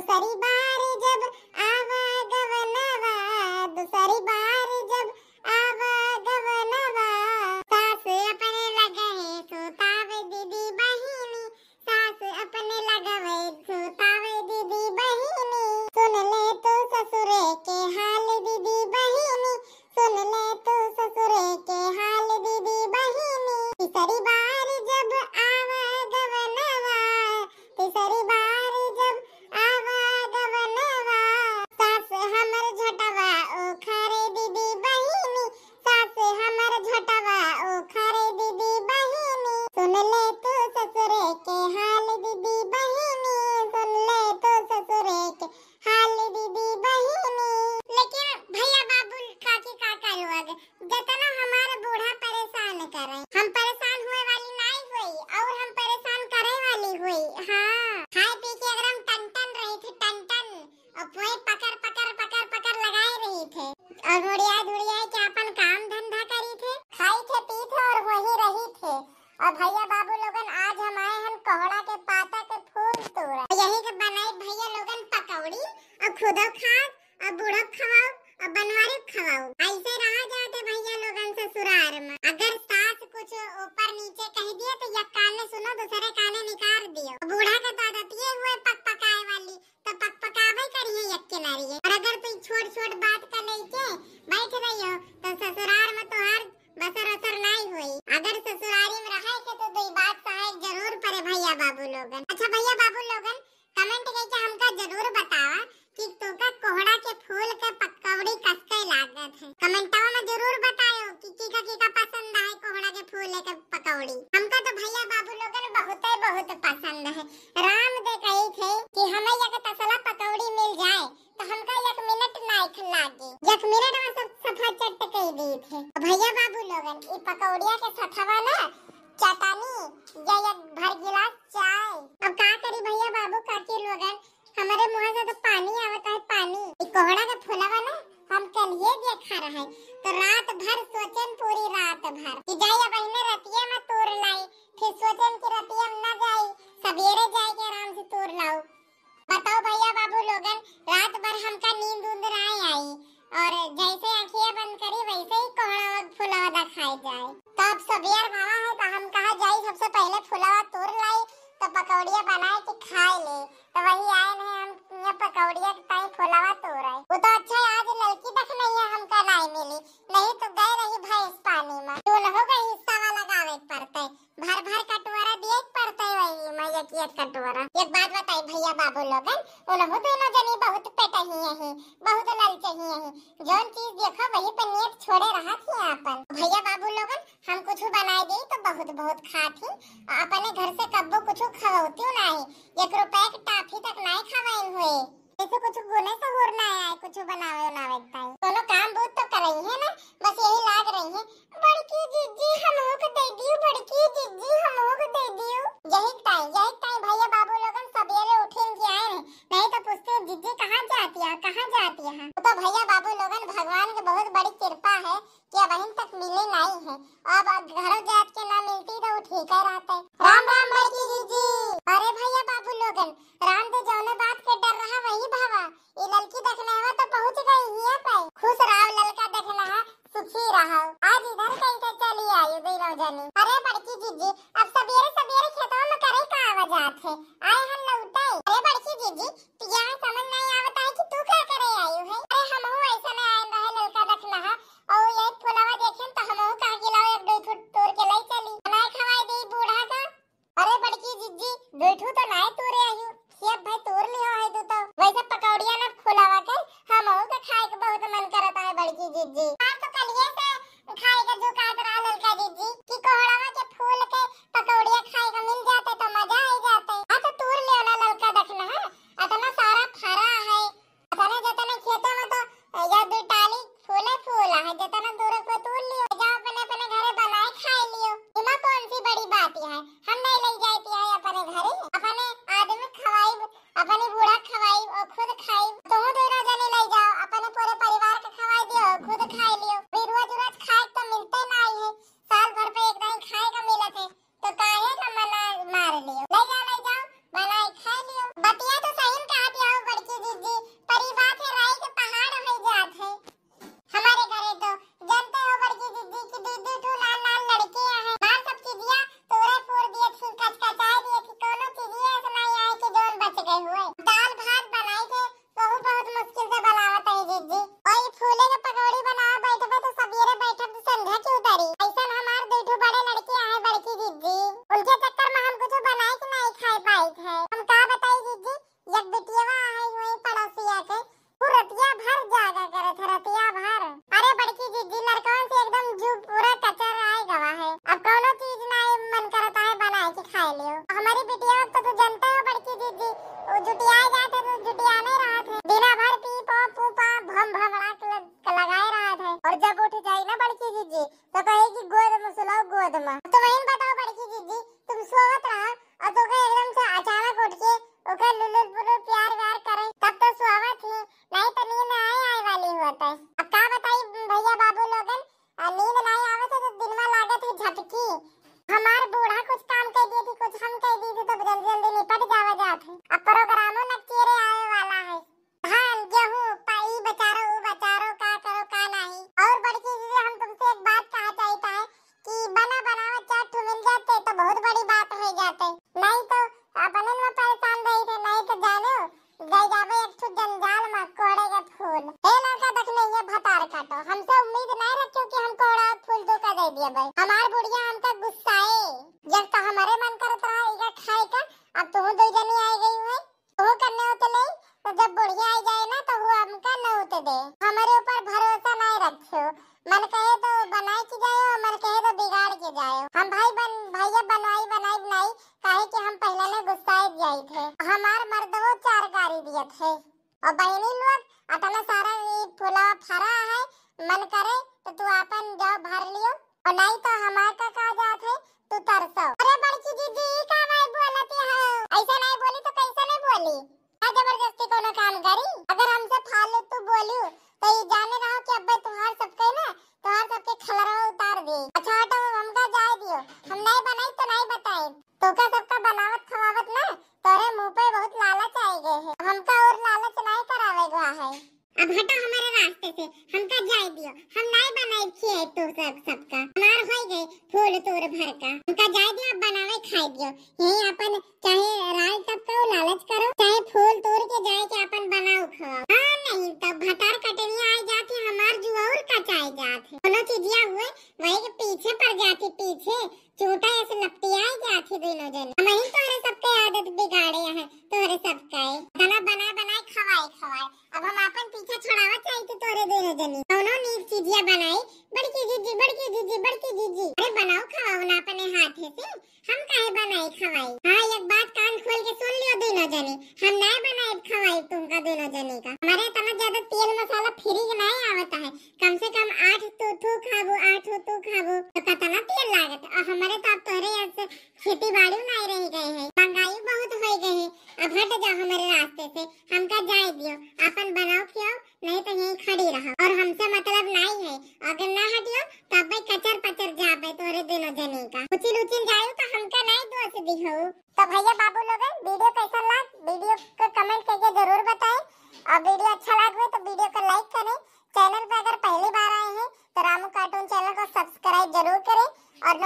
दूसरी बार जब आवा गवनवा, दूसरी बार जब आवा गवनवा, सास अपने लगहे सुतावे दीदी बहिनी, सास अपने लगवे सुतावे दीदी बहिनी, सुन ले तो ससुरे के हाल दीदी बहिनी, सुन ले तो ससुरे के हाल दीदी बहिनी। तीसरी बार जब आवा गवनवा, तीसरी बार जब आवा गवनवा, सास हमर झटवा ओखरे दीदी बहिनी, सास हमर झटवा ओखरे दीदी बहिनी, सुन ले तो ससुरे के हाल दीदी बहिनी, सुन ले तो ससुरे के हाल दीदी बहिनी। लेकिन भैया बाबू काकी काका लोग जितना हमारे बूढ़ा परेशान करे, हम परेशान हुए वाली नहीं हुई और हम परेशान करे वाली हुई। हाँ, खाए पी के एकदम टन रही थी, टन और वही पकड़ पकड़ पकड़ पकड़ लगाए रही थे और मुड़िया दुड़िया के अपन काम धंधा करी थे, खाई थे पी थे और वही रही थे। और भैया बाबू लोगन आज हम आए हैं कोहड़ा के पाता के फूल तोड़ा, यही के बनाई भैया लोगन पकौड़ी और खुद खाओ और बूढ़ो खवाओ और बनवारी खवाओ। ऐसे रहा जाते भैया लोगन ससुराल में। अगर सास कुछ ऊपर नीचे कह दिया तो एक काने सुनो दूसरे काने निकाल दियो। बूढ़ा के तो आदतिये हुए पक पकाए वाली, तो पक पकावे करिए एक किनारिये। और अगर तू छोट बात कर लेके बैठ रही हो तो ससुराल में तोहार बसर असर नहीं हुई। अगर ससुरारी में रहे के तो दो बात सहायक जरूर पड़े भैया बाबू लोगन। अच्छा भैया बाबू लोगन कमेंट करके हमका जरूर बतावा कि तोका कोहड़ा के फूल के पकौड़ी कसके लागत है। कमेंटवा में जरूर बतायो कि कीका पसंद है कोहड़ा के फूल के पकौड़ी। हमका तो भैया बाबू लोगन बहुत पसंद है। राम दे कही थे कि हमें एक तसला पकौड़ी मिल जाए तो हमका 1 मिनट नहीं लागे, 1 मिनट में सब सफा चट कह दी थे। भैया बाबू लोगन ये पकौड़िया के सथवा ना चटनी या एक भर गिलास चाय। अब का करी भैया बाबू काकी लोगन, हमारे मुंह से तो पानी आवता है पानी। कोहड़ा का फूलवा ना हम कलिए देखा रहे तो रात भर सोचन, पूरी रात भर कि जाइए बहने रतिया में तोड़ लाई, फिर सोचन कि रतिया में न जाई सवेरे जाए के आराम से तोड़ लाओ। बताओ भैया बाबू लोगन रात भर हमका नींद नहीं आई और जैसे आंखें बंद करी वैसे ही कोहड़ा और फूलवा खाए जाए। तो अब सवेर भावा है तो हम कहा जाई सबसे पहले फूलवा तोड़ लाई तो पकौड़िया बनाए के खाए ले। तो वही आए नहीं हम यहाँ पकौड़िया ताई फुलावा तोड़ाए। वो तो अच्छा है आज लड़की तक नहीं है हमका नहीं मिली, नहीं तो गए रही भैंस पानी में। तो लोगों का हिस्सा वाला गावे पड़ते, भर कटोरा दिए पड़ते वही मैं एक कटोरा। एक बात बताई भैया बाबू लोगन, वो लोग दोनों जनी बहुत पेटही है, बहुत ललचही है, जोन चीज देखो वही पे नियत छोड़े रहा थी अपन। भैया बाबू लोगन हम कुछ बनाए दे तो बहुत खाती, अपने घर से कब्बो कुछ खवाती नहीं, 1 रुपए की टाफी तक नहीं खवाई हुए। ऐसे कुछ गुने से होर ना आए, कुछ बनावे ताई दोनों काम बहुत तो कर रही है ना, बस यही लाग रही है बड़की जीजी हमहू को दे दियो, बड़की जीजी हमहू को दे दियो। यही ताई भैया बाबू लोगन सवेरे उठें के आए नहीं तो पूछते जीजी कहाँ जाती है। तो भैया बाबू लोगन भगवान की बहुत बड़ी कृपा है कि बहन तक मिले नहीं है। अब घर जात के ना मिलती तो ठीक है रहते। राम राम बड़की जीजी। अरे भैया बाबू लोगन राम तो जौने बात के डर रहा वही भावा, ये लड़की देखने हुआ तो पहुँच गई है पे। खुश रहो लड़का देखना है, सुखी रहो। आज इधर कहीं चली आई दोनों जनी। अरे बड़की जीजी अब सवेरे खेतों में करे का आवाजात है, आए हम लौटे। अरे बड़की जीजी तो यहाँ समझ नहीं आवता है कि तू क्या करे आई है। अरे हमहू ऐसा नहीं आए रहे लड़का देखना है और यही फुलावा देखें तो हमहू कहा गिलाओ 1-2 फुट तोड़ के लाई चली, नहीं खवाई दी बूढ़ा का। अरे बड़की जीजी बैठू तो नहीं तोड़े आई अब भाई तोड़ लियो है तू तो। वैसे पकौड़िया ना फुलावा के हमहू के खाए के बहुत मन करता है बड़की जीजी। हां तो कलिए से खाए का जो काट रहा लड़का जीजी कि कोहड़ावा के फूल के पकौड़िया खाए का मिल जाते तो मजा आ जाते। हां तो तोड़ लियो ना लड़का देखना है, इतना सारा फरा है, जतने खेतों में तो या 2 टाली फूल है, जितना दूर को तोड़ लियो जाओ अपने घरे बनाए खाए लियो। इमा कौन सी बड़ी बात है, हम नहीं ले जाती है अपने घरे, अपने आदमी खवाई अपने गए हुए। दाल भात बनाई थे तो वो बहुत मुश्किल से बनावत है जीजी। और ये फूले के पकौड़ी बनावा बैठे तो सवेरे बैठे तो संध्या की उतारी। ऐसा हमार देठो बड़े लड़की आए बड़की जीजी, उनके चक्कर में हम कुछ बनाए कि नहीं खाए पाई थे। हम का बताई जीजी, एक बेटिया आई हुई पड़ोसिया के रतिया भर जागा करे थे, रतिया भर। अरे बड़की जीजी लड़कन से एकदम जू पूरा कचर आए गवा है। अब कोनो चीज नहीं मन करता है बनाए के खाए लियो। हमारी बेटिया तो तू जानते हो बड़की जीजी, वो जुटिया जाते तो जुटिया नहीं रहा थे, दिना भर पी पो पूपा भम भमड़ा लगाए रहा थे। और जब उठ जाए ना बड़की जीजी तो कहेगी गोद में सुलाओ गोद में। तो वहीं बताओ बड़की जीजी, तुम सोवत रहो और तो एकदम से अचानक उठ के ओके लुलुल पुलुल प्यार व्यार करे तब तो सोवत ही, नहीं तो नींद आए वाली होता है। अब का बताई भैया बाबू लोगन, नींद नहीं आवे तो दिन में लागत है झटकी। हमार बूढ़ा कुछ काम कर दिए थी, कुछ हम कर दी थी तो जल्दी जल्दी निपट जावा जात है। अब प्रोग्रामों न चेरे आए वाला है, धान गेहूं पाई बचारो उ बचारो का करो का नहीं। और बड़की दीदी हम तुमसे एक बात कहा चाहता है कि बना बनावा चाट मिल जाते तो बहुत बड़ी बात हो जाते, नहीं तो अपने में परेशान रही थे। नहीं तो जानो गई जावे एक ठो जंजाल में कोड़े के फूल। ए लड़का देख ले ये भतार काटो, हमसे उम्मीद नहीं रखियो कि हम कोड़ा फूल दो का दे दिए भाई। हमार बुढ़िया हमका गुस्साए जब तो हमारे मन करत रहा इका खाए का। अब तू दो जनी आई गई है तो करने होते नहीं, तो जब बुढ़िया आई जाए ना तो वो हमका न होते दे। हमारे ऊपर भरोसा नहीं रखियो, मन कहे तो बनाए की जाए, मन कहे तो बिगाड़ के जाए। हम भैया बनवाई बनाई बनाई काहे कि हम पहले ने गुस्साए जाई थे। हमार मर्दवो चार गाड़ी दिए थे और बहनी लोग अतना सारा ये फूला फरा है, मन करे तो तू अपन जाओ भर लियो और नहीं तो हमार का जात है तू तरसो। अरे बड़की दीदी का नहीं बोलती है, ऐसा नहीं बोली तो कैसे नहीं बोली, क्या जबरदस्ती कोनो काम करी। अगर हमसे फालतू तू बोलियो तो ये जाने रहो कि अब्बे तुम्हार सबके ना तुम्हार सबके खलरवा उतार दे। अच्छा हटो हमका जाए दियो, हम नहीं बनाई तो नहीं बताए तो का सबका बनावत खवावत ना तोरे मुंह पे बहुत लालच आए गए है, हमका और लालच नहीं करावेगा है। अब हटो हमारे रास्ते से, हमका जाए दियो, हम नहीं बनाई खिए तो सबका हमार हो गए फूल तोड़ भर का, हमका जाए दियो बनावे खाए दियो। यही अपन चाहे राल तब का लालच करो चाहे फूल तोड़ के जाए के अपन बनाओ खाओ। हां नहीं तो भटार कटनिया आ जाती हमार जुआ और कचाई जात है, कोनो चीजिया हुए वही के पीछे पड़ जाती, पीछे चोटा ऐसे लपटिया जाती दोनों जन। हम ही तोरे सबके आदत बिगाड़े हैं तोरे सबका खाना बना बनाए खवाए। अब हम अपन पीछे छुड़ावा चाहिए तो तोरे दोनों जनी दोनों नीक चीजिया बनाई। बड़की जीजी अरे बनाओ खवाओ ना अपने हाथ से, हम काहे बनाई खवाई। हाँ एक बात कान खोल के सुन लियो दोनों जनी, हम नहीं बनाए खवाई तुमका दोनों जनी का। हमारे इतना ज्यादा तेल मसाला फ्रीज नहीं आवता है, कम से कम 8 तो खाबो 8 तो खाबो तो कितना तेल लागत। और हमारे तो अब तोरे ऐसे खेती बाड़ी नहीं रह गए हैं, महंगाई बहुत हो गए है। अब हट जाओ हमारे रास्ते से, हमका जाए दियो, अपन बनाओ खियो नहीं तो यहीं खड़ी रहो और हमसे मतलब नहीं है। अगर ना हटियो तब भाई कचर पचर जाबे तोरे दोनों जने का उचिल जाओ तो हमका नहीं दोस्त दिखाओ। तो भैया बाबू लोग वीडियो कैसा लगा वीडियो को कमेंट करके जरूर बताएं और वीडियो अच्छा लगे तो वीडियो को लाइक करें। चैनल पे अगर पहली बार आए हैं तो रामू कार्टून चैनल को सब्सक्राइब जरूर करें और